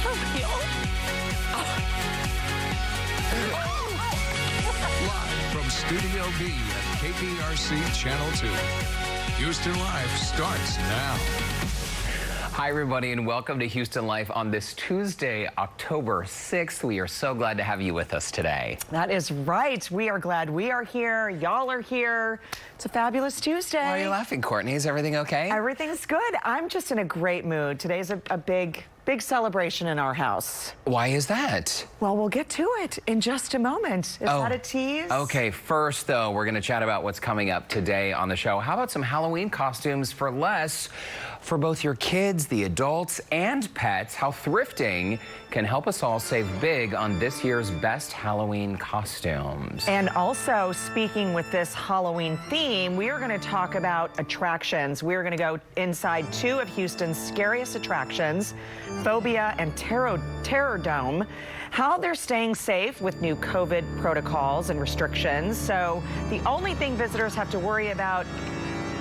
for real? Live from Studio B at KPRC Channel 2. Houston Life starts now. Hi, everybody, and welcome to Houston Life on this Tuesday, October 6th. We are so glad to have you with us today. That is right. We are glad we are here. Y'all are here. It's a fabulous Tuesday. Why are you laughing, Courtney? Is everything okay? Everything's good. I'm just in a great mood. Today's a big celebration in our house. Why is that? Well, we'll get to it in just a moment. Is that a tease? Okay, first, though, we're going to chat about what's coming up today on the show. How about some Halloween costumes for less for both your kids, the adults, and pets? How thrifting can help us all save big on this year's best Halloween costumes. And also, speaking with this Halloween theme, we are going to talk about attractions. We are going to go inside two of Houston's scariest attractions, Phobia and Terror Dome, how they're staying safe with new COVID protocols and restrictions. So the only thing visitors have to worry about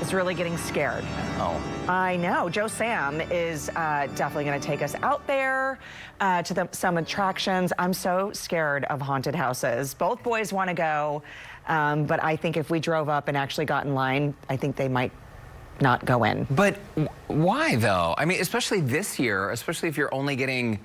is really getting scared. Oh. I know. Joe Sam is definitely going to take us out there to some attractions. I'm so scared of haunted houses. Both boys want to go, but I think if we drove up and actually got in line, I think they might not go in. But why, though? I mean, especially this year, especially if you're only getting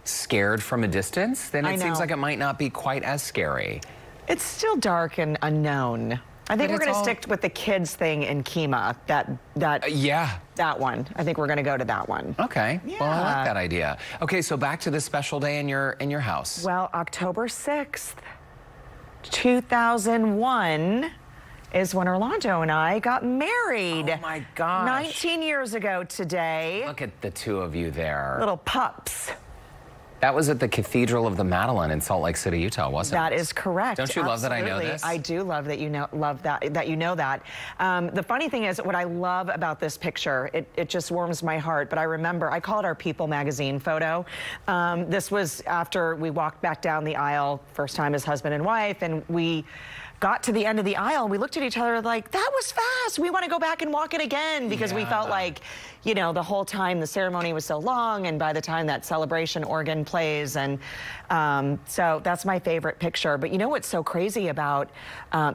scared from a distance, then it seems like it might not be quite as scary. It's still dark and unknown. I think we're going to stick with the kids thing in Kima. That one. I think we're going to go to that one. Okay. Yeah. Well, I like that idea. Okay, so back to this special day in your house. Well, October 6th, 2001 is when Orlando and I got married. Oh my gosh. 19 years ago today. Look at the two of you there. Little pups. That was at the Cathedral of the Madeleine in Salt Lake City, Utah, wasn't it? That is correct. Don't you love that I know this? I do love that you know that. The funny thing is, what I love about this picture, it just warms my heart. But I remember, I call it our People magazine photo. This was after we walked back down the aisle, first time as husband and wife, and we got to the end of the aisle and we looked at each other like, that was fast. We want to go back and walk it again, because we felt like, you know, the whole time the ceremony was so long, and by the time that celebration organ plays, and so that's my favorite picture. But you know what's so crazy about,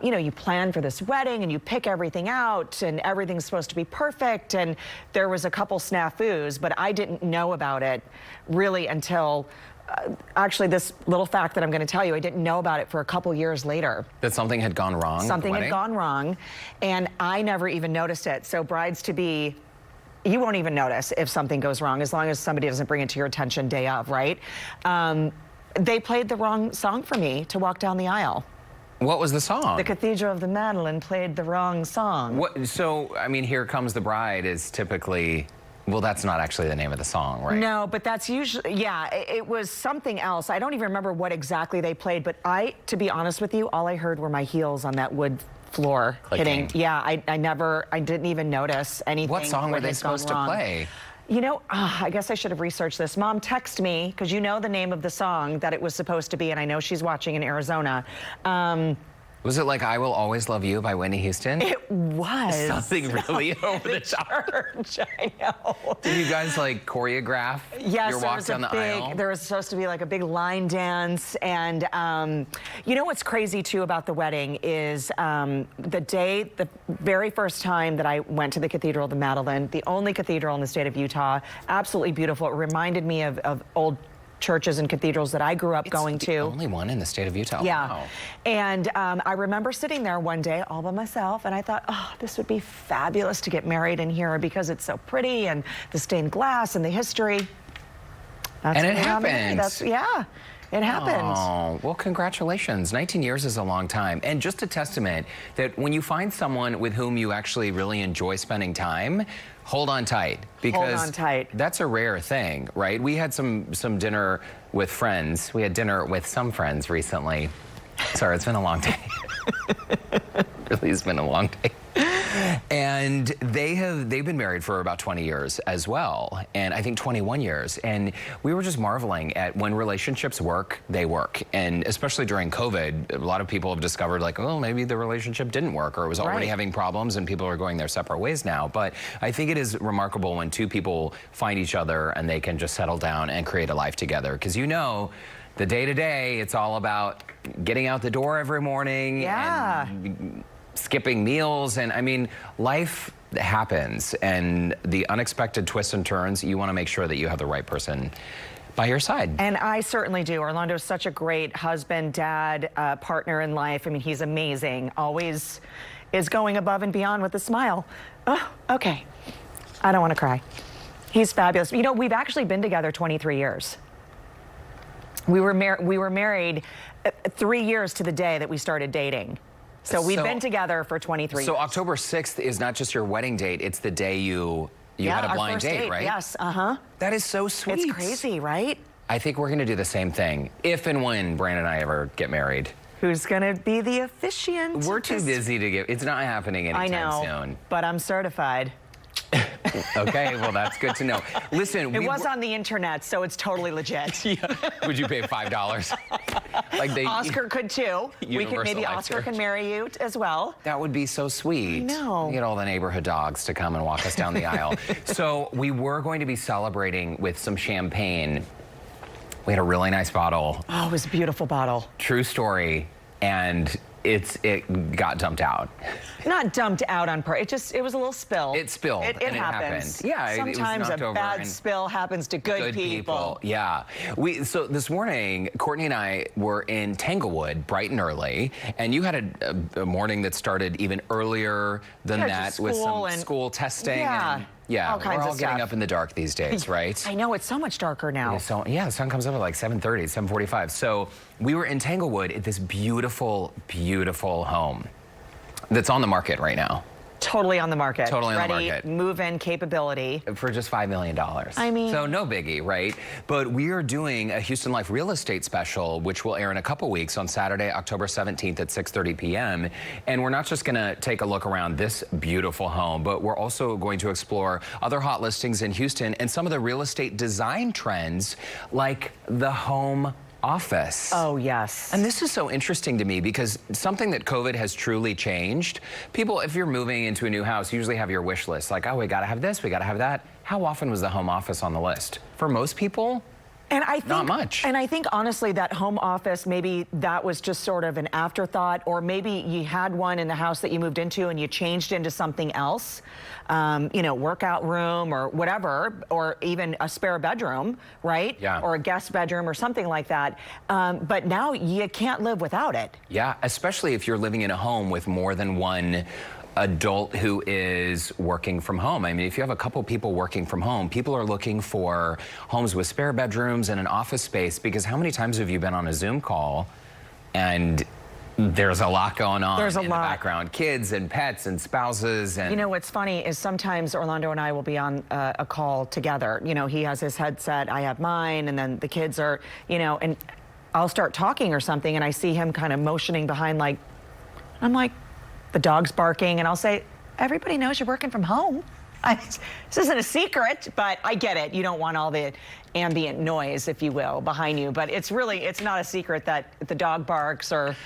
you know, you plan for this wedding and you pick everything out and everything's supposed to be perfect, and there was a couple snafus, but I didn't know about it really until actually, this little fact that I'm going to tell you, I didn't know about it for a couple years later. That something had gone wrong? Something had gone wrong, and I never even noticed it. So brides-to-be, you won't even notice if something goes wrong, as long as somebody doesn't bring it to your attention day of, right? They played the wrong song for me to walk down the aisle. What was the song? The Cathedral of the Madeleine played the wrong song. What, so, I mean, Here Comes the Bride is typically... Well, that's not actually the name of the song, right? No, but that's usually, yeah, it was something else. I don't even remember what exactly they played, but to be honest with you, all I heard were my heels on that wood floor hitting. Yeah, I didn't even notice anything. What song were they supposed to play? You know, I guess I should have researched this. Mom, text me, because you know the name of the song that it was supposed to be, and I know she's watching in Arizona. Was it like I Will Always Love You by Whitney Houston? It was. Something really over the top. I know. Did you guys like choreograph your walk down the aisle? There was supposed to be like a big line dance. And you know what's crazy too about the wedding is the very first time that I went to the Cathedral of the Madeleine, the only cathedral in the state of Utah, absolutely beautiful. It reminded me of old churches and cathedrals that I grew up going to. The only one in the state of Utah. Yeah. Wow. And I remember sitting there one day all by myself, and I thought, oh, this would be fabulous to get married in here because it's so pretty, and the stained glass and the history. And it happened. Yeah. It happened. Oh, well, congratulations. 19 years is a long time. And just a testament that when you find someone with whom you actually really enjoy spending time, hold on tight. Because hold on tight. That's a rare thing, right? We had some dinner with friends. We had dinner with some friends recently. Sorry, it's been a long day. Really, it's been a long day. And they've been married for about 20 years as well, and I think 21 years. And we were just marveling at when relationships work, they work. And especially during COVID, a lot of people have discovered like, oh, maybe the relationship didn't work, or it was already having problems and people are going their separate ways now. But I think it is remarkable when two people find each other and they can just settle down and create a life together. Because you know, the day-to-day, it's all about getting out the door every morning. Yeah. And skipping meals, and I mean, life happens, and the unexpected twists and turns, you want to make sure that you have the right person by your side. And I certainly do. Orlando's such a great husband, dad, partner in life. I mean, he's amazing. Always is going above and beyond with a smile. Oh, okay. I don't want to cry. He's fabulous. You know, we've actually been together 23 years. We were married 3 years to the day that we started dating. So we've been together for 23 years. So October 6th is not just your wedding date, it's the day you had a blind date, right? Yes, uh-huh. That is so sweet. It's crazy, right? I think we're gonna do the same thing if and when Brandon and I ever get married. Who's gonna be the officiant? We're too busy to get, it's not happening anytime soon. I know, but I'm certified. Okay, well, that's good to know. Listen, it was on the internet, so it's totally legit. Yeah. Would you pay $5? Like Oscar could too. Maybe Oscar can marry you as well. That would be so sweet. I know. Get all the neighborhood dogs to come and walk us down the aisle. So we were going to be celebrating with some champagne. We had a really nice bottle. Oh, it was a beautiful bottle. True story. And it got dumped out. Not dumped out on purpose. It was a little spill. It spilled. It happens. Yeah, sometimes it was a bad spill happens to good people. Yeah. So this morning, Courtney and I were in Tanglewood bright and early, and you had a morning that started even earlier than that with some school testing. Yeah. Yeah, all kinds we're all of getting stuff. up in the dark these days, right? I know, it's so much darker now. Yeah, the sun comes up at like 7:30, 7:45. So we were in Tanglewood at this beautiful, beautiful home that's on the market right now. Totally on the market. Totally on the Ready, market. move-in capability. For just $5 million. I mean. So no biggie, right? But we are doing a Houston Life real estate special, which will air in a couple weeks on Saturday, October 17th at 6:30 p.m. And we're not just gonna take a look around this beautiful home, but we're also going to explore other hot listings in Houston and some of the real estate design trends, like the home office. Oh, yes. And this is so interesting to me because something that COVID has truly changed. People, if you're moving into a new house, you usually have your wish list. Like, oh, we gotta have this, we gotta have that. How often was the home office on the list? For most people, and I think, not much. And I think, honestly, that home office, maybe that was just sort of an afterthought, or maybe you had one in the house that you moved into and you changed into something else, you know, workout room or whatever, or even a spare bedroom, right? Yeah. Or a guest bedroom or something like that. But now you can't live without it. Yeah, especially if you're living in a home with more than one adult who is working from home. I mean, if you have a couple people working from home, people are looking for homes with spare bedrooms and an office space, because how many times have you been on a Zoom call and there's a lot going on in the background? Kids and pets and spouses. And you know, what's funny is sometimes Orlando and I will be on a call together. You know, he has his headset, I have mine, and then the kids are, you know, and I'll start talking or something and I see him kind of motioning behind, like, I'm like, the dog's barking, and I'll say, everybody knows you're working from home. This isn't a secret, but I get it. You don't want all the ambient noise, if you will, behind you. But it's not a secret that the dog barks or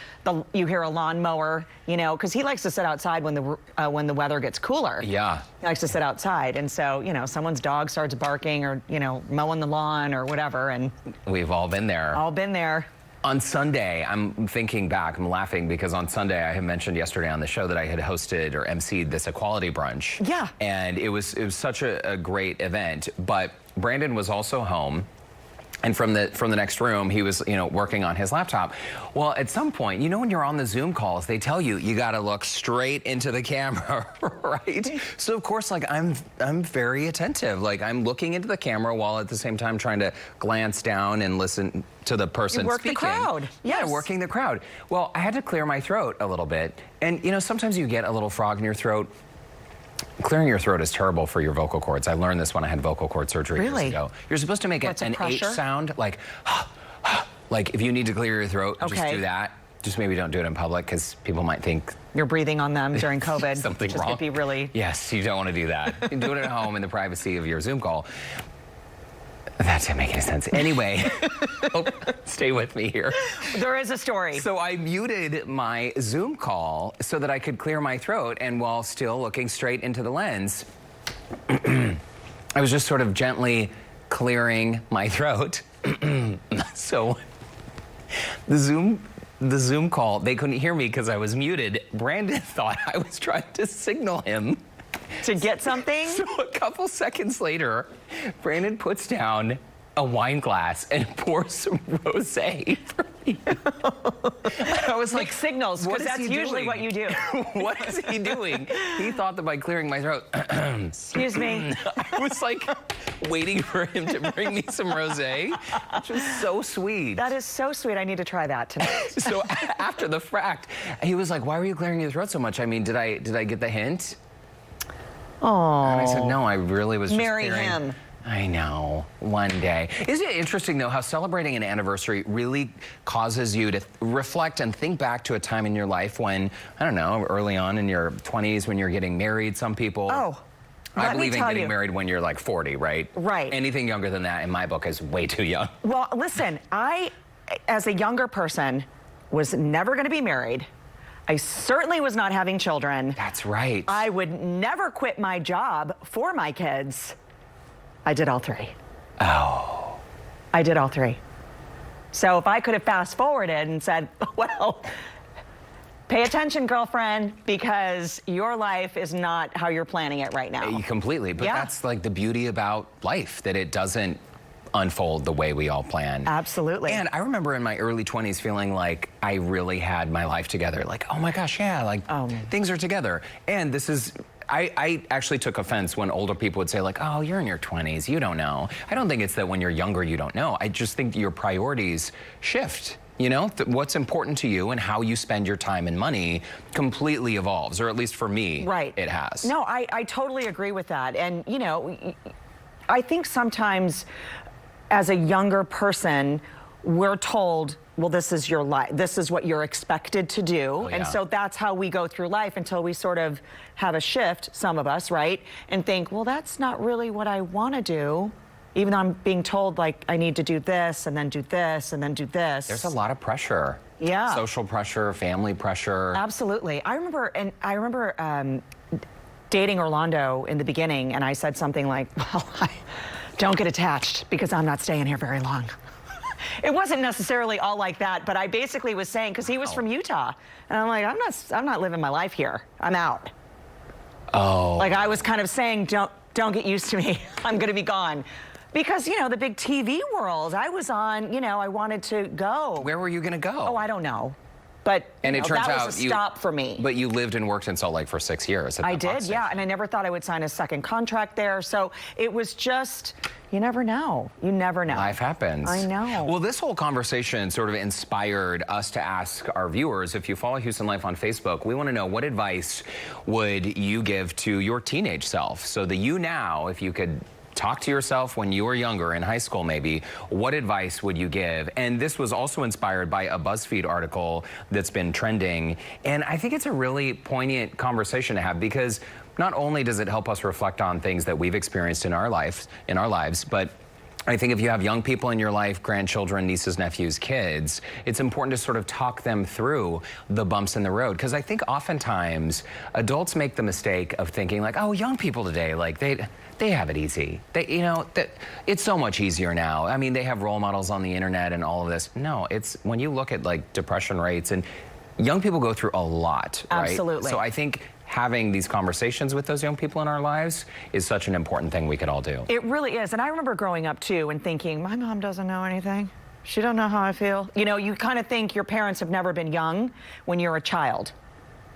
you hear a lawnmower, you know, because he likes to sit outside when the weather gets cooler. Yeah. He likes to sit outside. And so, you know, someone's dog starts barking or, you know, mowing the lawn or whatever. And we've all been there. All been there. On Sunday, I'm thinking back, I'm laughing because on Sunday I had mentioned yesterday on the show that I had hosted or emceed this equality brunch. Yeah. And it was such a great event, but Brandon was also home. And from the next room, he was, you know, working on his laptop. Well, at some point, you know, when you're on the Zoom calls, they tell you got to look straight into the camera, right? So of course, like I'm very attentive. Like I'm looking into the camera while at the same time trying to glance down and listen to the person speaking. The crowd. Yes. Yeah, working the crowd. Well, I had to clear my throat a little bit, and you know, sometimes you get a little frog in your throat. Clearing your throat is terrible for your vocal cords. I learned this when I had vocal cord surgery years ago. You're supposed to make an H sound, like if you need to clear your throat, just do that. Just maybe don't do it in public because people might think You're breathing on them during COVID. something Just wrong. could be really... Yes, you don't want to do that. You can do it at home in the privacy of your Zoom call. That didn't make any sense. Anyway, stay with me here. There is a story. So I muted my Zoom call so that I could clear my throat, and while still looking straight into the lens, I was just sort of gently clearing my throat. So the Zoom call, they couldn't hear me because I was muted. Brandon thought I was trying to signal him To get something? So a couple seconds later, Brandon puts down a wine glass and pours some rosé for me. I was like, signals, because that's usually what you do. What is he doing? He thought that by clearing my throat, Excuse me. I was like waiting for him to bring me some rosé, which was so sweet. That is so sweet. I need to try that tonight. So after the fact, he was like, "Why were you clearing your throat so much? I mean, did I get the hint?" Oh. And I said, "No, I really was just Marry clearing." him. I know, one day. Isn't it interesting, though, how celebrating an anniversary really causes you to reflect and think back to a time in your life when, I don't know, early on in your 20s when you're getting married, some people... Oh, I let me believe in tell getting you. married when you're like 40, right? Right. Anything younger than that, in my book, is way too young. Well, listen, I, as a younger person, was never going to be married. I certainly was not having children. That's right. I would never quit my job for my kids. I did all three. Oh. I did all three. So if I could have fast forwarded and said, well, pay attention, girlfriend, because your life is not how you're planning it right now. Completely. But Yeah. that's like the beauty about life, that it doesn't unfold the way we all plan. Absolutely. And I remember in my early 20s feeling like I really had my life together. Like, oh my gosh, yeah, like things are together. And this is, I actually took offense when older people would say like, oh, you're in your 20s, you don't know. I don't think it's that when you're younger, you don't know. I just think your priorities shift. You know, what's important to you and how you spend your time and money completely evolves, or at least for me, right. It has. No, I totally agree with that. And, you know, I think sometimes as a younger person, we're told, well, this is your life. This is what you're expected to do. Oh, yeah. And so that's how we go through life until we sort of have a shift, some of us, right? And think, well, that's not really what I want to do. Even though I'm being told, like, I need to do this and then do this and then do this. There's a lot of pressure. Yeah. Social pressure, family pressure. Absolutely. I remember dating Orlando in the beginning, and I said something like, well, I don't get attached because I'm not staying here very long. It wasn't necessarily all like that, but I basically was saying, because he was from Utah, and I'm like, I'm not living my life here. I'm out. Oh. Like I was kind of saying, don't get used to me. I'm going to be gone. Because, you know, the big TV world, I was on, you know, I wanted to go. Where were you going to go? Oh, I don't know. But and it turns that out was a stop for me. But you lived and worked in Salt Lake for 6 years. I did, yeah, and I never thought I would sign a second contract there. So it was just, you never know. You never know. Life happens. I know. Well, this whole conversation sort of inspired us to ask our viewers, if you follow Houston Life on Facebook, we want to know, what advice would you give to your teenage self? So the you now, if you could talk to yourself when you were younger, in high school maybe, what advice would you give? And this was also inspired by a BuzzFeed article that's been trending. And I think it's a really poignant conversation to have, because not only does it help us reflect on things that we've experienced in our lives, but I think if you have young people in your life, grandchildren, nieces, nephews, kids, it's important to sort of talk them through the bumps in the road. Because I think oftentimes adults make the mistake of thinking like, oh, young people today, like they have it easy. It's so much easier now. I mean, they have role models on the internet and all of this. No, it's when you look at like depression rates, and young people go through a lot, right? Absolutely. So I think having these conversations with those young people in our lives is such an important thing we could all do. It really is. And I remember growing up too and thinking, my mom doesn't know anything. She don't know how I feel. You know, you kind of think your parents have never been young when you're a child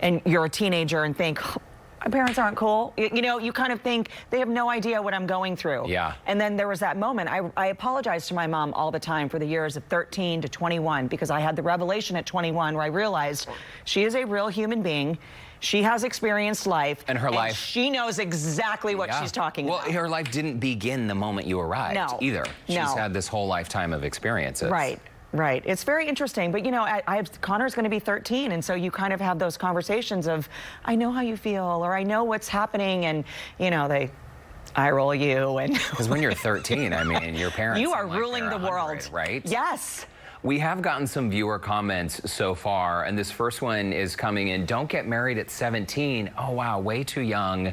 and you're a teenager and think, oh, my parents aren't cool. You know, you kind of think they have no idea what I'm going through. Yeah. And then there was that moment. I apologized to my mom all the time for the years of 13 to 21, because I had the revelation at 21 where I realized she is a real human being. She has experienced life. And her life. She knows exactly what she's talking about. Well, her life didn't begin the moment you arrived either. She's had this whole lifetime of experiences. Right. Right. It's very interesting. But, you know, Connor's going to be 13. And so you kind of have those conversations of, I know how you feel, or I know what's happening. And, you know, they eye roll you. And because when you're 13, I mean, your parents. You are like ruling the 100, world. Right? Yes. We have gotten some viewer comments so far, and this first one is coming in. Don't get married at 17. Oh, wow, way too young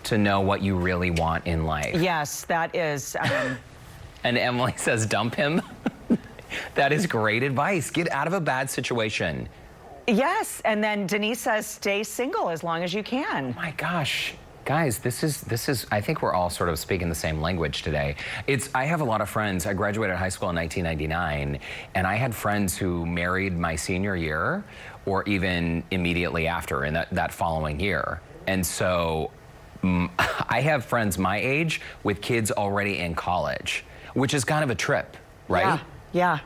to know what you really want in life. Yes, that is. And Emily says, dump him. That is great advice. Get out of a bad situation. Yes, and then Denise says, stay single as long as you can. Oh my gosh. Guys, this is, I think we're all sort of speaking the same language today. I have a lot of friends. I graduated high school in 1999, and I had friends who married my senior year or even immediately after in that following year. And so I have friends my age with kids already in college, which is kind of a trip, right? Yeah.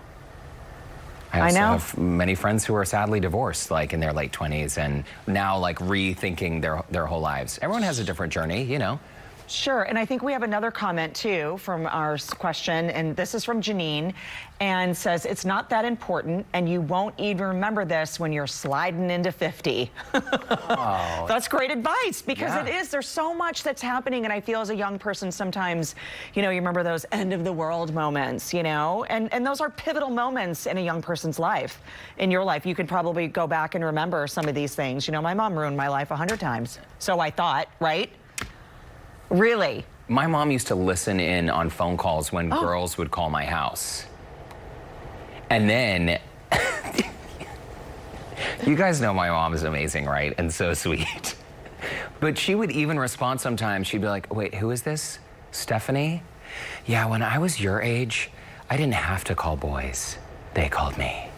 I also know. have many friends who are sadly divorced, like in their late 20s, and now like rethinking their whole lives. Everyone has a different journey, you know. Sure, and I think we have another comment too from our question, and this is from Janine, and says, it's not that important, and you won't even remember this when you're sliding into 50. Oh. That's great advice, because it is, there's so much that's happening, and I feel as a young person sometimes, you know, you remember those end of the world moments, you know, and those are pivotal moments in a young person's life. In your life, you could probably go back and remember some of these things. You know, my mom ruined my life 100 times, so I thought, right? Really? My mom used to listen in on phone calls when girls would call my house. And then, you guys know my mom is amazing, right? And so sweet. But she would even respond sometimes. She'd be like, wait, who is this? Stephanie? Yeah, when I was your age, I didn't have to call boys. They called me.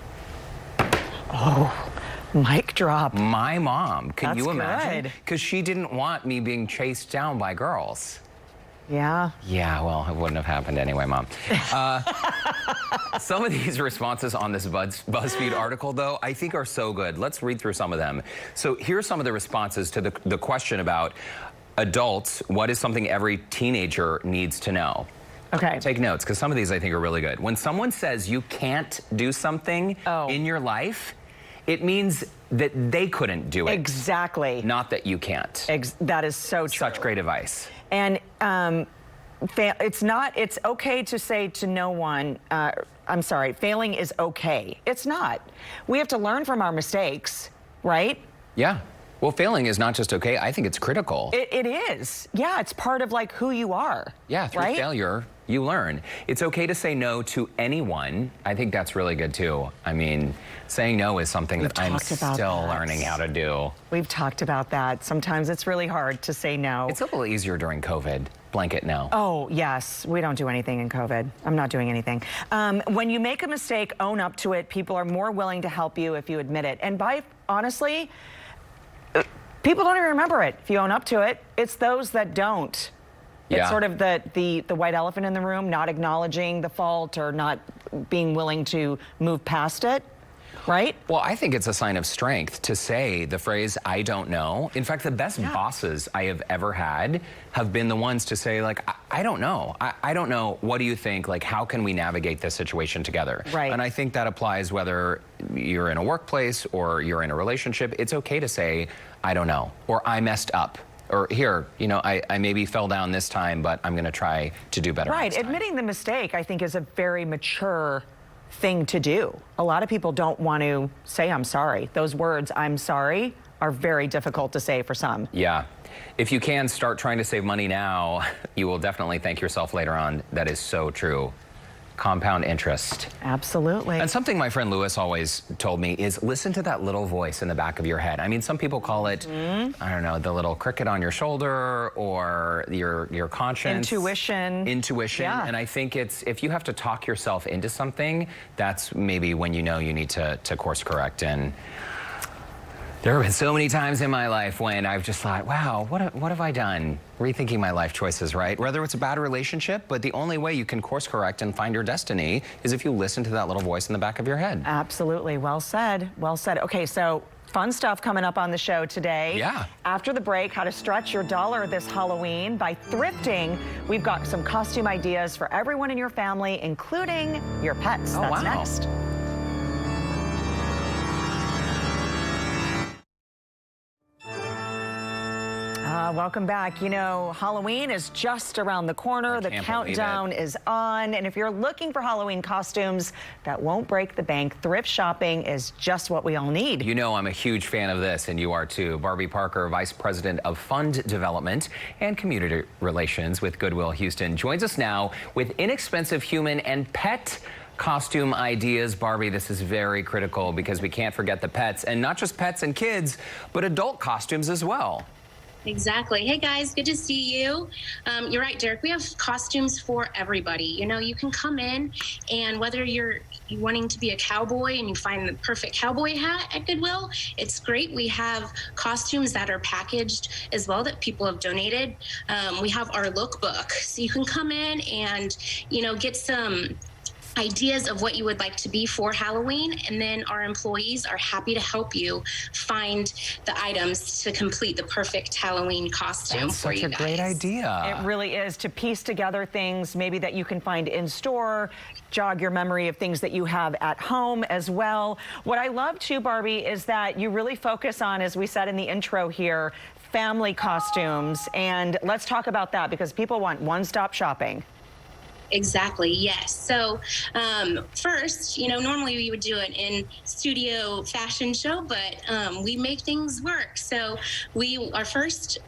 Oh. Mic drop. My mom, can you imagine? Good. Because she didn't want me being chased down by girls. Yeah. Yeah, well, it wouldn't have happened anyway, Mom. Some of these responses on this BuzzFeed article, though, I think are so good. Let's read through some of them. So here's some of the responses to the question about adults. What is something every teenager needs to know? Okay. Take notes, because some of these I think are really good. When someone says you can't do something in your life, it means that they couldn't do it. Exactly. Not that you can't. That is so true. Such great advice. And it's okay to say to no one, I'm sorry, failing is okay. It's not. We have to learn from our mistakes, right? Yeah. Well, failing is not just okay. I think it's critical. It is. Yeah, it's part of like who you are. Yeah, through failure, you learn. It's okay to say no to anyone. I think that's really good too. I mean, saying no is something that I'm still learning how to do. We've talked about that. Sometimes it's really hard to say no. It's a little easier during COVID. Blanket no. Oh, yes. We don't do anything in COVID. I'm not doing anything. When you make a mistake, own up to it. People are more willing to help you if you admit it. And honestly, people don't even remember it if you own up to it. It's those that don't. Yeah. It's sort of the white elephant in the room, not acknowledging the fault or not being willing to move past it, right? Well, I think it's a sign of strength to say the phrase, I don't know. In fact, the best bosses I have ever had have been the ones to say, like, I don't know. I don't know. What do you think? Like, how can we navigate this situation together? Right. And I think that applies whether you're in a workplace or you're in a relationship. It's okay to say, I don't know, or I messed up. Or here, you know, I maybe fell down this time, but I'm going to try to do better. Right. Admitting the mistake, I think, is a very mature thing to do. A lot of people don't want to say, I'm sorry. Those words, I'm sorry, are very difficult to say for some. Yeah. If you can start trying to save money now, you will definitely thank yourself later on. That is so true. Compound interest. Absolutely. And something my friend Lewis always told me is listen to that little voice in the back of your head. I mean, some people call it, I don't know, the little cricket on your shoulder or your conscience. Intuition. Intuition. Yeah. And I think it's, if you have to talk yourself into something, that's maybe when you know you need to course correct. And there have been so many times in my life when I've just thought, wow, what have I done? Rethinking my life choices, right? Whether it's a bad relationship, but the only way you can course correct and find your destiny is if you listen to that little voice in the back of your head. Absolutely. Well said. Well said. Okay, so Fun stuff coming up on the show today. Yeah. After the break, how to stretch your dollar this Halloween by thrifting. We've got some costume ideas for everyone in your family, including your pets. Oh, That's wow. next. Welcome back. You know, Halloween is just around the corner. The countdown is on. And if you're looking for Halloween costumes that won't break the bank, thrift shopping is just what we all need. You know I'm a huge fan of this, and you are too. Barbie Parker, Vice President of Fund Development and Community Relations with Goodwill Houston, joins us now with inexpensive human and pet costume ideas. Barbie, this is very critical because we can't forget the pets, and not just pets and kids, but adult costumes as well. Exactly. Hey guys, good to see you. You're right, Derek. We have costumes for everybody. You know, you can come in, and whether you're wanting to be a cowboy and you find the perfect cowboy hat at Goodwill, it's great. We have costumes that are packaged as well that people have donated. We have our lookbook, so you can come in and, you know, get some ideas of what you would like to be for Halloween, and then our employees are happy to help you find the items to complete the perfect Halloween costume for you guys. That's such a great idea. It really is, to piece together things maybe that you can find in store, jog your memory of things that you have at home as well. What I love too, Barbie, is that you really focus on, as we said in the intro here, family costumes. And let's talk about that because people want one-stop shopping. Exactly, yes. So first, you know, normally we would do an in-studio fashion show, but we make things work. So our first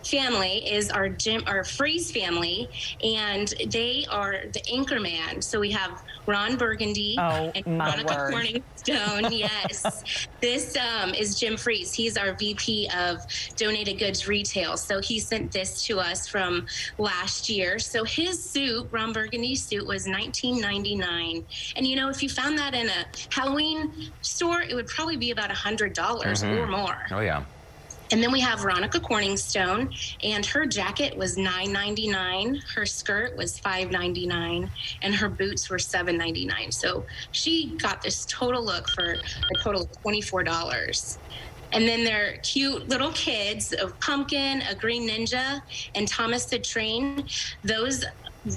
family is our Freeze family, and they are the Anchorman. So we have Ron Burgundy and Veronica Corningstone. Yes. This is Jim Freeze. He's our VP of Donated Goods Retail. So he sent this to us from last year. So his suit, Ron Burgundy's suit, was $19.99. And you know, if you found that in a Halloween store, it would probably be about $100 or more. Oh, yeah. And then we have Veronica Corningstone, and her jacket was $9.99, her skirt was $5.99, and her boots were $7.99. So she got this total look for a total of $24. And then they're cute little kids, a pumpkin, a green ninja, and Thomas the Train. Those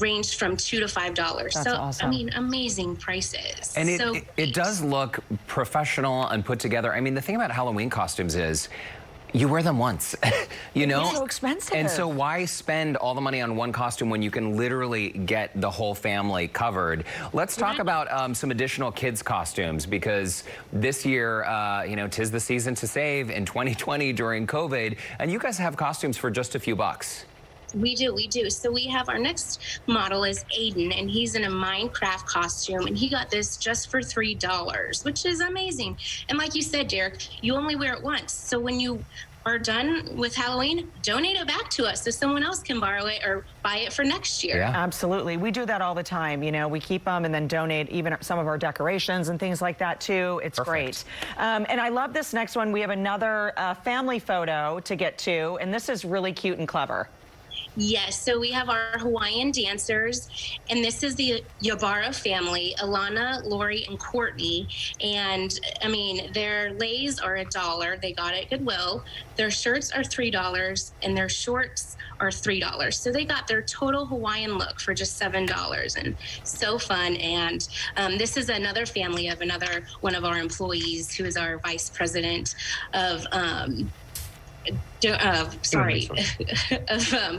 ranged from $2 to $5. That's so awesome. I mean, amazing prices. And so it does look professional and put together. I mean, the thing about Halloween costumes is you wear them once, you know? It's so expensive. And so why spend all the money on one costume when you can literally get the whole family covered? Let's talk about some additional kids costumes, because this year, you know, 'tis the season to save in 2020 during COVID, and you guys have costumes for just a few bucks. We do. So we have our next model is Aiden, and he's in a Minecraft costume, and he got this just for $3, which is amazing. And like you said, Derek, you only wear it once. So when you are done with Halloween, donate it back to us so someone else can borrow it or buy it for next year. Yeah. Absolutely. We do that all the time. You know, we keep them and then donate even some of our decorations and things like that too. It's great. And I love this next one. We have another family photo to get to, and this is really cute and clever. Yes, so we have our Hawaiian dancers, and this is the Ybarra family, Alana, Lori, and Courtney. And I mean, their leis are $1. They got it at Goodwill. Their shirts are $3, and their shorts are $3. So they got their total Hawaiian look for just $7, and so fun. And this is another family of one of our employees who is our vice president of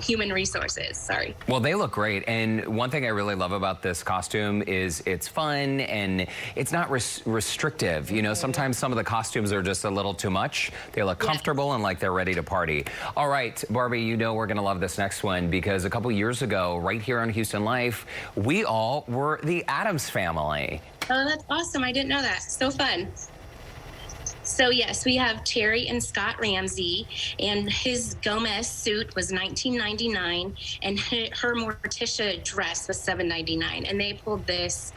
human resources. Sorry. Well, they look great, and one thing I really love about this costume is it's fun and it's not restrictive. You know, sometimes some of the costumes are just a little too much. They look comfortable and like they're ready to party. All right, Barbie, you know we're gonna love this next one, because a couple years ago, right here on Houston Life, we all were the Addams Family. Oh, that's awesome. I didn't know that. So fun. So yes, we have Terry and Scott Ramsey, and his Gomez suit was $19.99, and her Morticia dress was $7.99, and they pulled this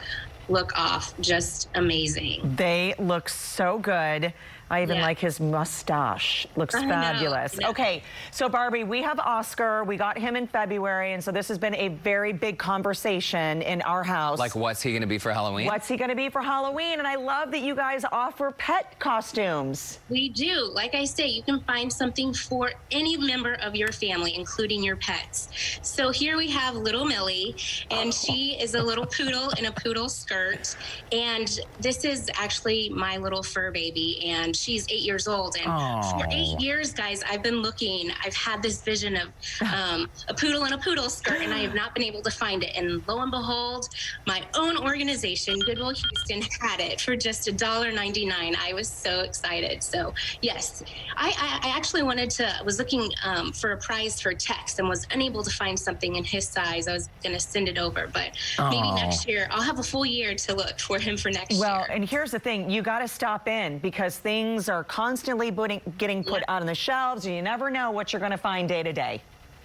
look off just amazing. They look so good. I even like his mustache. Looks fabulous. Yeah. Okay, so Barbie, we have Oscar. We got him in February, and so this has been a very big conversation in our house. Like, what's he going to be for Halloween? What's he going to be for Halloween? And I love that you guys offer pet costumes. We do. Like I say, you can find something for any member of your family, including your pets. So here we have little Millie, and she is a little poodle in a poodle skirt. And this is actually my little fur baby, and she's 8 years old. And for 8 years, guys, I've been looking. I've had this vision of a poodle in a poodle skirt, and I have not been able to find it. And lo and behold, my own organization, Goodwill Houston, had it for just $1.99. I was so excited. So yes, I actually was looking for a prize for Tex and was unable to find something in his size. I was going to send it over, but maybe next year. I'll have a full year to look for him for next year. Well, and here's the thing. You got to stop in because things are constantly getting put out on the shelves, and you never know what you're going to find day to day.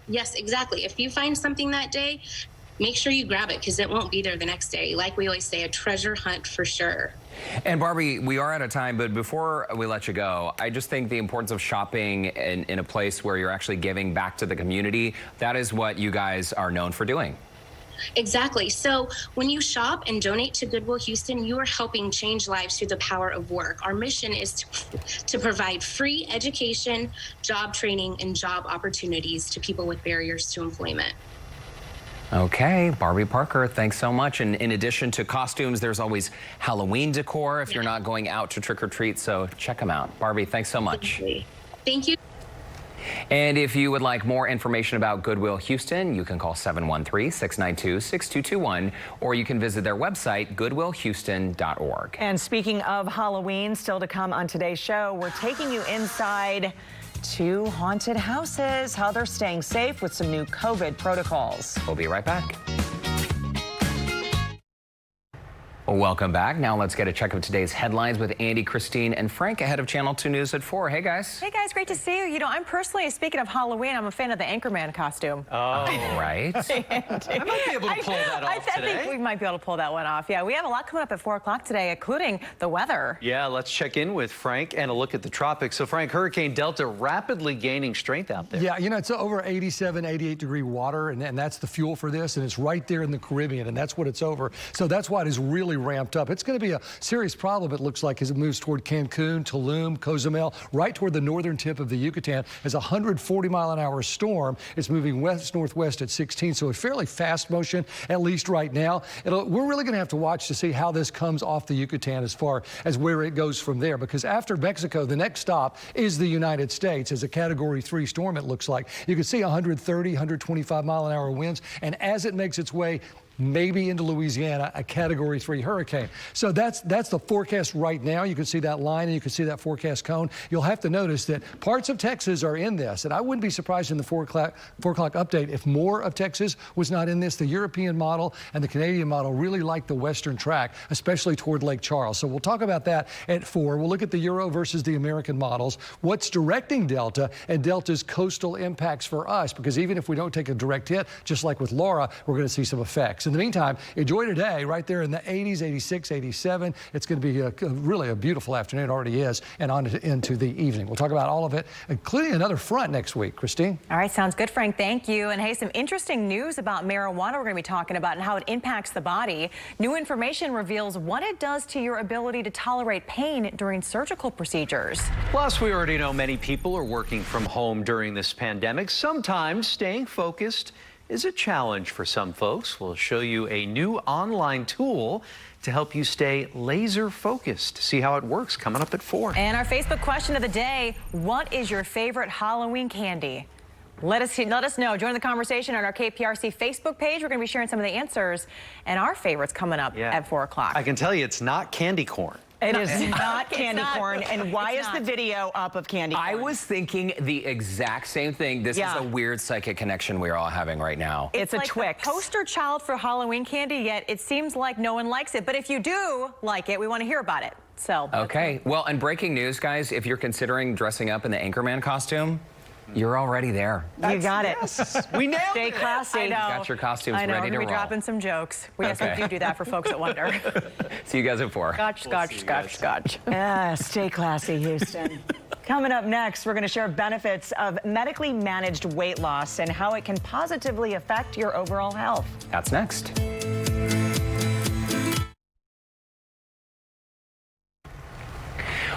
Yes, exactly. If you find something that day, make sure you grab it because it won't be there the next day. Like we always say, a treasure hunt for sure. And Barbie, we are out of time, but before we let you go, I just think the importance of shopping in a place where you're actually giving back to the community, that is what you guys are known for doing. Exactly. So when you shop and donate to Goodwill Houston, you are helping change lives through the power of work. Our mission is to provide free education, job training, and job opportunities to people with barriers to employment. Okay, Barbie Parker, thanks so much. And in addition to costumes, there's always Halloween decor if you're not going out to trick or treat, so check them out. Barbie, thanks so much. Thank you. And if you would like more information about Goodwill Houston, you can call 713-692-6221, or you can visit their website, goodwillhouston.org. And speaking of Halloween, still to come on today's show, we're taking you inside 2 haunted houses, how they're staying safe with some new COVID protocols. We'll be right back. Welcome back. Now let's get a check of today's headlines with Andy, Christine, and Frank ahead of Channel 2 News at 4. Hey, guys. Hey, guys. Great to see you. You know, I'm personally, speaking of Halloween, I'm a fan of the Anchorman costume. Oh, right. I might be able to pull that off today. I think we might be able to pull that one off. Yeah, we have a lot coming up at 4 o'clock today, including the weather. Yeah, let's check in with Frank and a look at the tropics. So, Frank, Hurricane Delta rapidly gaining strength out there. Yeah, you know, it's over 87, 88-degree water, and that's the fuel for this, and it's right there in the Caribbean, and that's what it's over. So that's why it is really ramped up. It's going to be a serious problem, it looks like, as it moves toward Cancun, Tulum, Cozumel, right toward the northern tip of the Yucatan. As a 140-mile-an-hour storm, it's moving west-northwest at 16, so a fairly fast motion, at least right now. We're really going to have to watch to see how this comes off the Yucatan as far as where it goes from there, because after Mexico, the next stop is the United States as a Category 3 storm, it looks like. You can see 130, 125-mile-an-hour winds, and as it makes its way maybe into Louisiana, a Category 3 hurricane. So that's the forecast right now. You can see that line and you can see that forecast cone. You'll have to notice that parts of Texas are in this, and I wouldn't be surprised in the 4 o'clock update if more of Texas was not in this. The European model and the Canadian model really like the western track, especially toward Lake Charles. So we'll talk about that at 4. We'll look at the Euro versus the American models, what's directing Delta and Delta's coastal impacts for us, because even if we don't take a direct hit, just like with Laura, we're going to see some effects. In the meantime, enjoy today right there in the 80s, 86, 87. It's going to be really a beautiful afternoon. It already is, and on into the evening. We'll talk about all of it, including another front next week. Christine? All right, sounds good, Frank. Thank you. And hey, some interesting news about marijuana we're going to be talking about and how it impacts the body. New information reveals what it does to your ability to tolerate pain during surgical procedures. Plus, we already know many people are working from home during this pandemic. Sometimes staying focused is a challenge for some folks. We'll show you a new online tool to help you stay laser focused. See how it works coming up at 4. And our Facebook question of the day, what is your favorite Halloween candy? Let us know. Join the conversation on our KPRC Facebook page. We're going to be sharing some of the answers and our favorites coming up at 4 o'clock. I can tell you it's not candy corn. It is not candy corn. And why is the video up of candy corn? I was thinking the exact same thing. This is a weird psychic connection we're all having right now. It's a like Twix. The poster child for Halloween candy, yet it seems like no one likes it. But if you do like it, we want to hear about it. So okay. Well, and breaking news, guys, if you're considering dressing up in the Anchorman costume, You're already there. You got it. Yes, we nailed Stay it. classy. I know. Got your costumes I know. ready to We're roll. dropping some jokes. We Okay. do that for folks that wonder. See you guys at 4. Scotch. Stay classy, Houston. Coming up next, we're going to share benefits of medically managed weight loss and how it can positively affect your overall health. That's next.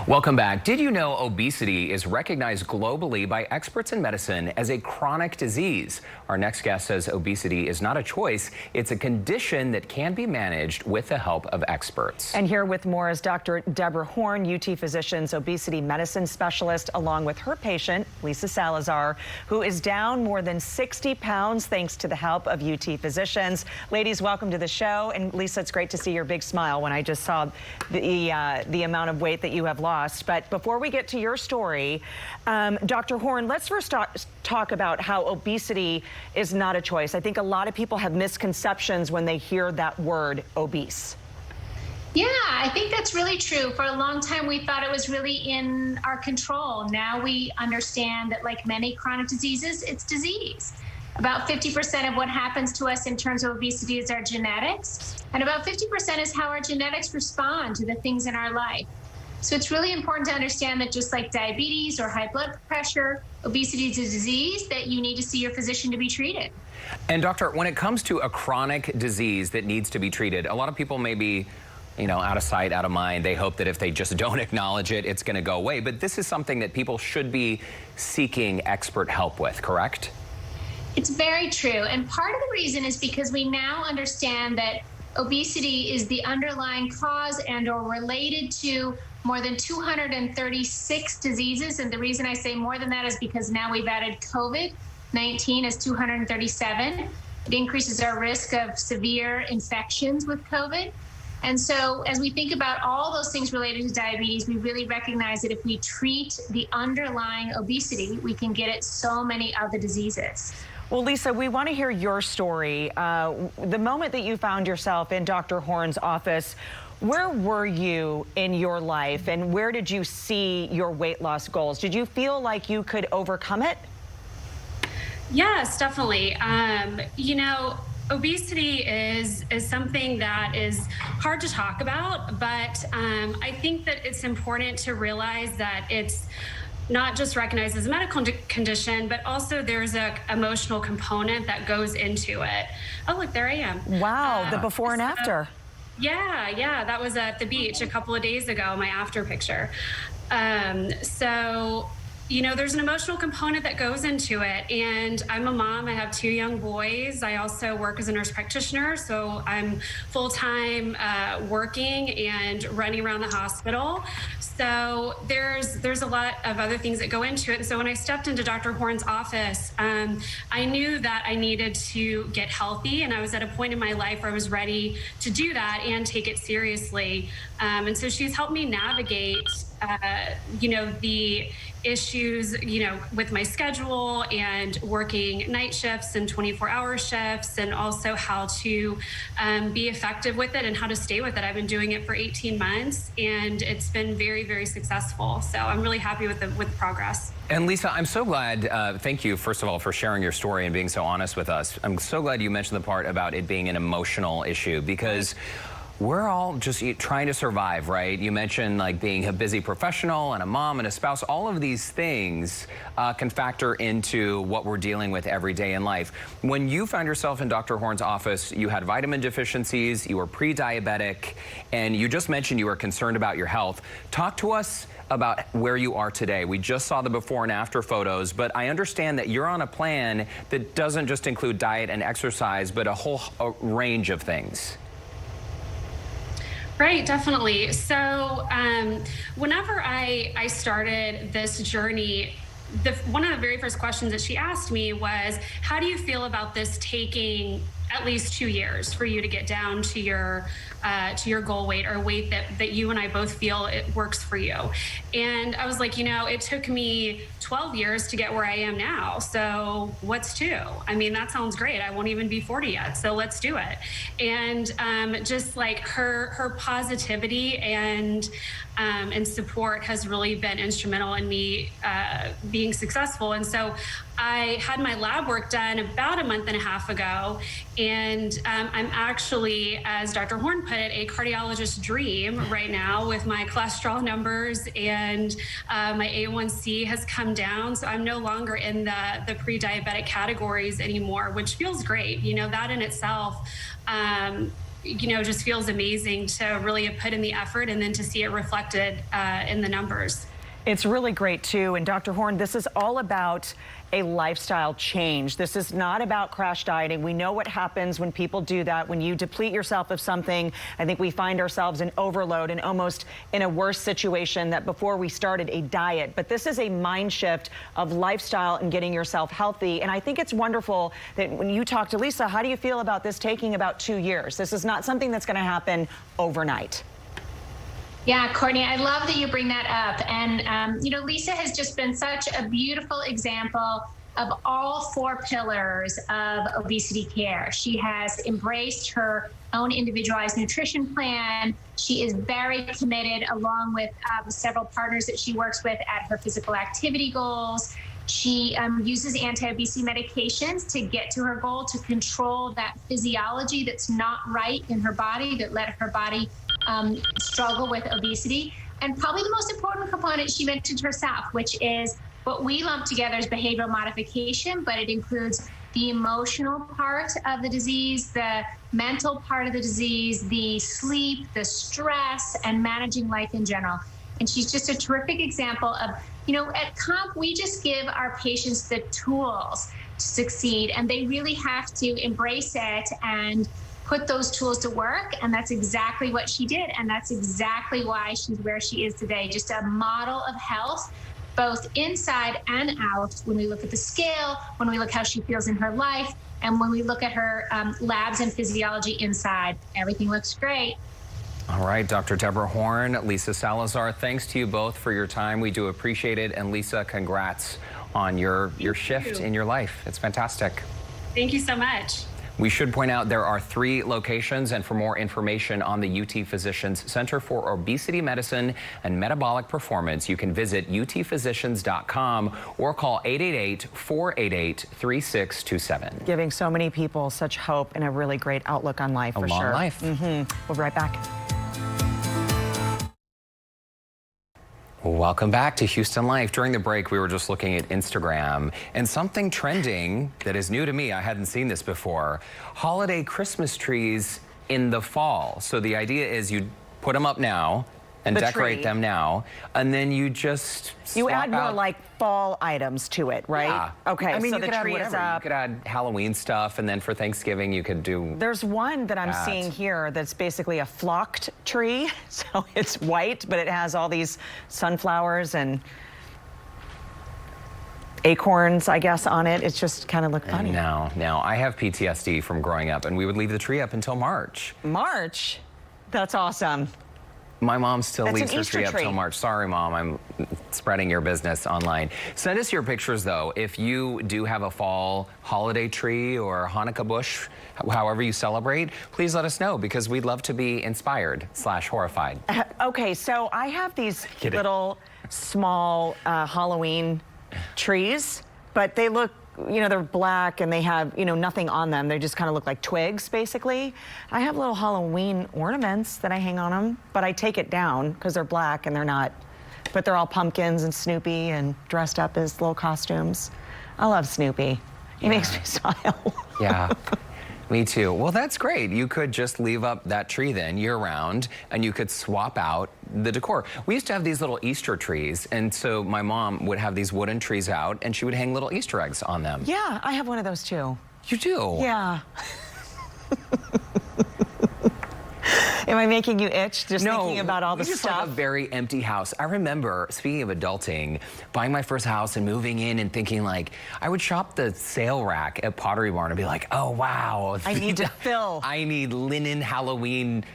Welcome back. Did you know obesity is recognized globally by experts in medicine as a chronic disease? Our next guest says obesity is not a choice. It's a condition that can be managed with the help of experts. And here with more is Dr. Deborah Horn, UT Physicians obesity medicine specialist, along with her patient, Lisa Salazar, who is down more than 60 pounds thanks to the help of UT Physicians. Ladies, welcome to the show. And Lisa, it's great to see your big smile when I just saw the amount of weight that you have lost. But before we get to your story, Dr. Horn, let's first talk about how obesity is not a choice. I think a lot of people have misconceptions when they hear that word obese. Yeah, I think that's really true. For a long time, we thought it was really in our control. Now we understand that, like many chronic diseases, it's disease. About 50% of what happens to us in terms of obesity is our genetics, and about 50% is how our genetics respond to the things in our life. So it's really important to understand that just like diabetes or high blood pressure, obesity is a disease that you need to see your physician to be treated. And doctor, when it comes to a chronic disease that needs to be treated, a lot of people may be, out of sight, out of mind. They hope that if they just don't acknowledge it, it's going to go away. But this is something that people should be seeking expert help with, correct? It's very true. And part of the reason is because we now understand that obesity is the underlying cause and or related to more than 236 diseases. And the reason I say more than that is because now we've added COVID-19 as 237. It increases our risk of severe infections with COVID. And so as we think about all those things related to diabetes, we really recognize that if we treat the underlying obesity, we can get at so many other diseases. Well, Lisa, we want to hear your story. The moment that you found yourself in Dr. Horn's office, where were you in your life and where did you see your weight loss goals? Did you feel like you could overcome it? Yes, definitely. Obesity is something that is hard to talk about, but I think that it's important to realize that it's not just recognized as a medical condition, but also there's an emotional component that goes into it. Oh, look, there I am. Wow, the before and after. Yeah, that was at the beach a couple of days ago, my after picture. There's an emotional component that goes into it. And I'm a mom, I have 2 young boys. I also work as a nurse practitioner. So I'm full-time working and running around the hospital. So there's a lot of other things that go into it. And so when I stepped into Dr. Horn's office, I knew that I needed to get healthy. And I was at a point in my life where I was ready to do that and take it seriously. And so she's helped me navigate the issues, with my schedule and working night shifts and 24-hour shifts, and also how to be effective with it and how to stay with it. I've been doing it for 18 months and it's been very, very successful. So I'm really happy with the progress. And Lisa, I'm so glad, thank you, first of all, for sharing your story and being so honest with us. I'm so glad you mentioned the part about it being an emotional issue, because we're all just trying to survive, right? You mentioned like being a busy professional and a mom and a spouse. All of these things can factor into what we're dealing with every day in life. When you found yourself in Dr. Horn's office, you had vitamin deficiencies, you were pre-diabetic, and you just mentioned you were concerned about your health. Talk to us about where you are today. We just saw the before and after photos, but I understand that you're on a plan that doesn't just include diet and exercise, but a whole range of things. Right, definitely. So whenever I started this journey, one of the very first questions that she asked me was, how do you feel about this taking at least 2 years for you to get down to your goal weight, or weight that you and I both feel it works for you. And I was like, you know, it took me 12 years to get where I am now. So what's 2? I mean, that sounds great. I won't even be 40 yet. So let's do it. And just like her positivity and support has really been instrumental in me being successful. And so I had my lab work done about a month and a half ago, and I'm actually, as Dr. Horn put it, a cardiologist's dream right now with my cholesterol numbers, and my A1C has come down, so I'm no longer in the pre-diabetic categories anymore, which feels great. You know, that in itself you know, just feels amazing to really have put in the effort and then to see it reflected in the numbers. It's really great too. And Dr. Horn, this is all about a lifestyle change. This is not about crash dieting. We know what happens when people do that. When you deplete yourself of something, I think we find ourselves in overload and almost in a worse situation that before we started a diet. But this is a mind shift of lifestyle and getting yourself healthy. And I think it's wonderful that when you talk to Lisa, how do you feel about this taking about 2 years? This is not something that's going to happen overnight. Yeah, Courtney, I love that you bring that up. And, you know, Lisa has just been such a beautiful example of all 4 pillars of obesity care. She has embraced her own individualized nutrition plan. She is very committed, along with several partners that she works with, at her physical activity goals. She uses anti-obesity medications to get to her goal, to control that physiology that's not right in her body, that let her body struggle with obesity. And probably the most important component she mentioned herself, which is what we lump together as behavioral modification, but it includes the emotional part of the disease, the mental part of the disease, the sleep, the stress, and managing life in general. And she's just a terrific example of, you know, at COMP, we just give our patients the tools to succeed, and they really have to embrace it and put those tools to work. And that's exactly what she did. And that's exactly why she's where she is today. Just a model of health, both inside and out. When we look at the scale, when we look how she feels in her life, and when we look at her labs and physiology inside, everything looks great. All right, Dr. Deborah Horn, Lisa Salazar, thanks to you both for your time. We do appreciate it. And Lisa, congrats on your shift in your life. It's fantastic. Thank you so much. We should point out there are 3 locations, and for more information on the UT Physicians Center for Obesity Medicine and Metabolic Performance, you can visit utphysicians.com or call 888-488-3627. Giving so many people such hope and a really great outlook on life, for sure. A long life. We'll be right back. Welcome back to Houston Life. During the break, we were just looking at Instagram, and something trending that is new to me, I hadn't seen this before, holiday Christmas trees in the fall. So the idea is you put them up now and decorate them now, and then you just add more like fall items to it, right? Yeah. Okay, I mean, so you the could add tree is whatever. up. You could add Halloween stuff, and then for Thanksgiving you could do. There's one that I'm seeing here that's basically a flocked tree. So it's white, but it has all these sunflowers and acorns, I guess, on it. It's just kind of look funny. Now I have PTSD from growing up, and we would leave the tree up until March. March? That's awesome. My mom still leaves her Easter tree up till March. Sorry, Mom, I'm spreading your business online. Send us your pictures, though. If you do have a fall holiday tree or Hanukkah bush, however you celebrate, please let us know, because we'd love to be inspired/horrified. Okay, so I have these little small Halloween trees, but they look, you know, they're black and they have, you know, nothing on them. They just kind of look like twigs, basically. I have little Halloween ornaments that I hang on them, but I take it down because they're black and they're not, but they're all pumpkins and Snoopy and dressed up as little costumes. I love Snoopy. He makes me smile. Yeah. Me too. Well, that's great. You could just leave up that tree then year-round, and you could swap out the decor. We used to have these little Easter trees, and so my mom would have these wooden trees out, and she would hang little Easter eggs on them. Yeah, I have one of those too. You do? Yeah. Am I making you itch just thinking about all the just stuff? like a very empty house. I remember, speaking of adulting, buying my first house and moving in and thinking like, I would shop the sale rack at Pottery Barn and be like, oh wow. I need to fill. I need linen Halloween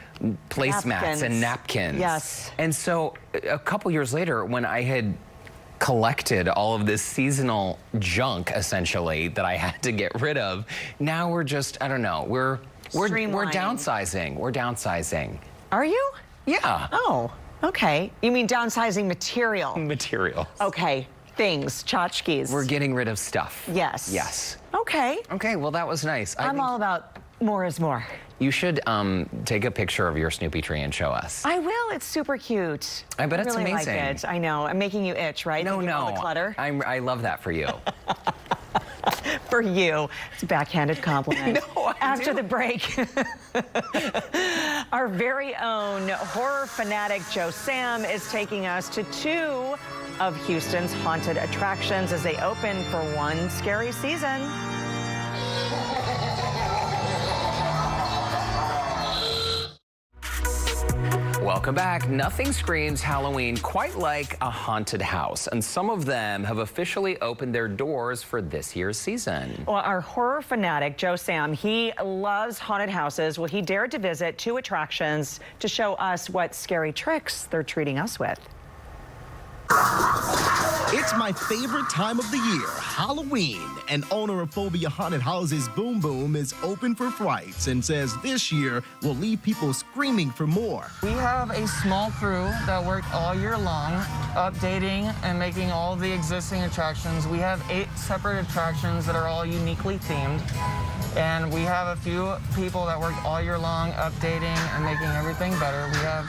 placemats and napkins. Yes. And so a couple years later, when I had collected all of this seasonal junk essentially that I had to get rid of, now we're just, I don't know, we're downsizing. We're downsizing. Are you? Yeah. Oh, okay. You mean downsizing material? Material. Okay. Things, tchotchkes. We're getting rid of stuff. Yes. Yes. Okay. Okay, well, that was nice. I'm all about more is more. You should take a picture of your Snoopy tree and show us. I will. It's super cute. I bet it's really amazing. Like it. I know. I'm making you itch, right? No, Thinking of all no. the clutter. I love that for you. For you. It's a backhanded compliment. No, After the break, our very own horror fanatic Joe Sam is taking us to 2 of Houston's haunted attractions as they open for one scary season. Welcome back. Nothing screams Halloween quite like a haunted house, and some of them have officially opened their doors for this year's season. Well, our horror fanatic, Joe Sam, he loves haunted houses. Well, he dared to visit 2 attractions to show us what scary tricks they're treating us with. It's my favorite time of the year, Halloween. And owner of Phobia Haunted Houses, Boom Boom, is open for frights and says this year will leave people screaming for more. We have a small crew that worked all year long, updating and making all the existing attractions. We have 8 separate attractions that are all uniquely themed. And we have a few people that worked all year long, updating and making everything better. We have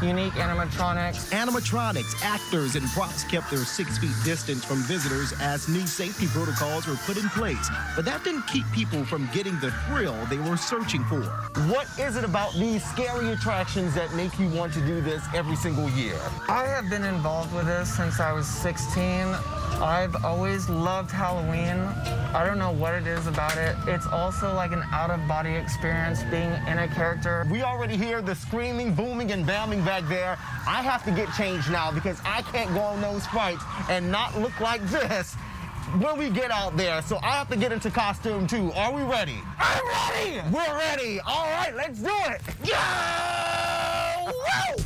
unique animatronics. Animatronics, actors, and props kept their 6 feet distance from visitors as new safety protocols were put in place. But that didn't keep people from getting the thrill they were searching for. What is it about these scary attractions that make you want to do this every single year? I have been involved with this since I was 16. I've always loved Halloween. I don't know what it is about it. It's also like an out-of-body experience being in a character. We already hear the screaming, booming, and bouncing back there. I have to get changed now because I can't go on those fights and not look like this when we get out there. So I have to get into costume too. Are we ready? I'm ready! We're ready! All right, let's do it! Yo! Woo!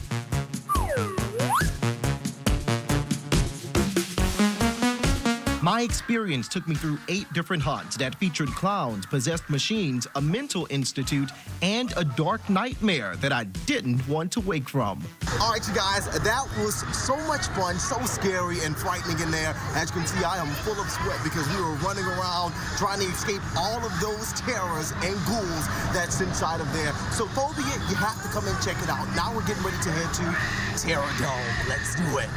My experience took me through 8 different haunts that featured clowns, possessed machines, a mental institute, and a dark nightmare that I didn't want to wake from. All right, you guys, that was so much fun, so scary and frightening in there. As you can see, I am full of sweat because we were running around trying to escape all of those terrors and ghouls that's inside of there. So Phobia, you have to come and check it out. Now we're getting ready to head to Terror Dome. Let's do it.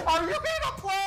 Are you gonna play?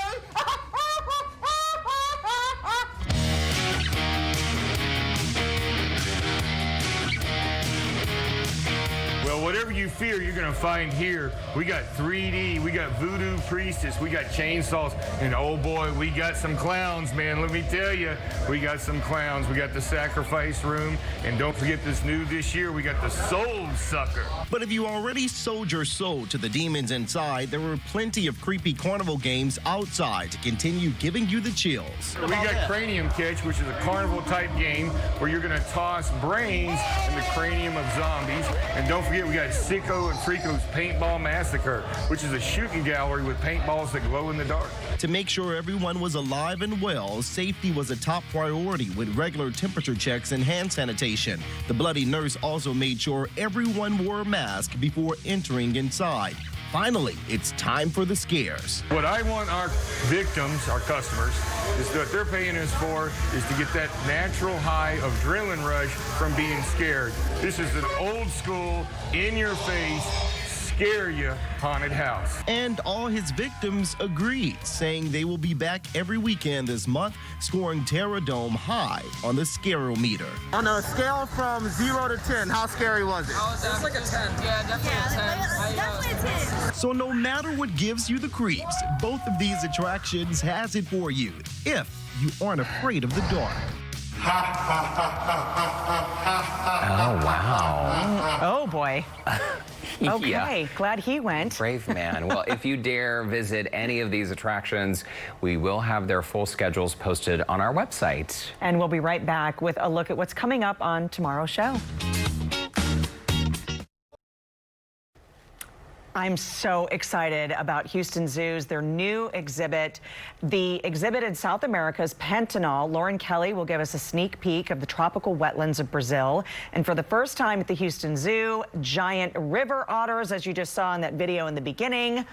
Well, whatever you fear, you're gonna find here. We got 3D, we got voodoo priestess, we got chainsaws, and oh boy, we got some clowns, man. Let me tell you, we got some clowns. We got the sacrifice room, and don't forget this new this year, we got the soul sucker. But if you already sold your soul to the demons inside, there were plenty of creepy carnival games outside to continue giving you the chills. We got Cranium Catch, which is a carnival type game where you're gonna toss brains in the cranium of zombies. And don't forget, we got Sicko and Frico's Paintball Massacre, which is a shooting gallery with paintballs that glow in the dark. To make sure everyone was alive and well, safety was a top priority with regular temperature checks and hand sanitation. The bloody nurse also made sure everyone wore a mask before entering inside. Finally, it's time for the scares. What I want our victims, our customers, is what they're paying us for is to get that natural high of adrenaline rush from being scared. This is an old school, in your face, scare you haunted house. And all his victims agreed, saying they will be back every weekend this month, scoring Terror Dome high on the Scarometer. On a scale from 0 to 10, how scary was it? It's like a 10. Yeah, definitely a 10. Definitely a 10. So no matter what gives you the creeps, both of these attractions has it for you, if you aren't afraid of the dark. Oh, wow. Oh, boy. Okay, Yeah. glad he went. Brave man. Well, if you dare visit any of these attractions, we will have their full schedules posted on our website. And we'll be right back with a look at what's coming up on tomorrow's show. I'm so excited about Houston Zoo's, their new exhibit. The exhibit in South America's Pantanal. Lauren Kelly will give us a sneak peek of the tropical wetlands of Brazil. And for the first time at the Houston Zoo, giant river otters, as you just saw in that video in the beginning.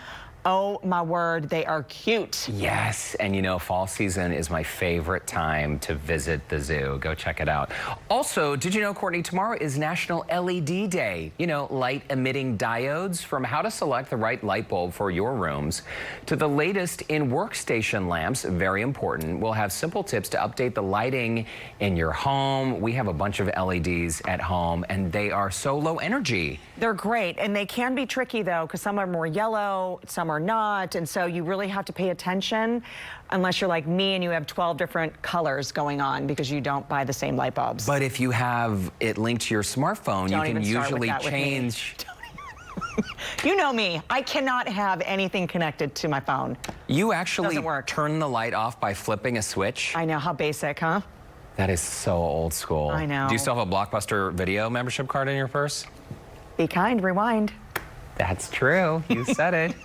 Oh my word, they are cute. Yes, and you know, fall season is my favorite time to visit the zoo. Go check it out. Also, did you know, Courtney, tomorrow is National LED Day. You know, light emitting diodes. From how to select the right light bulb for your rooms to the latest in workstation lamps, very important. We'll have simple tips to update the lighting in your home. We have a bunch of LEDs at home and they are so low energy. They're great, and they can be tricky though, because some are more yellow, some are not, and so you really have to pay attention unless you're like me and you have 12 different colors going on because you don't buy the same light bulbs. But if you have it linked to your smartphone, Don't you can even start with usually that with me. change. You know me, I cannot have anything connected to my phone. You actually Doesn't work. turn the light off by flipping a switch. I know, how basic, huh? That is so old school. I know. Do you still have a Blockbuster video membership card in your purse? Be kind, rewind. That's true. You said it.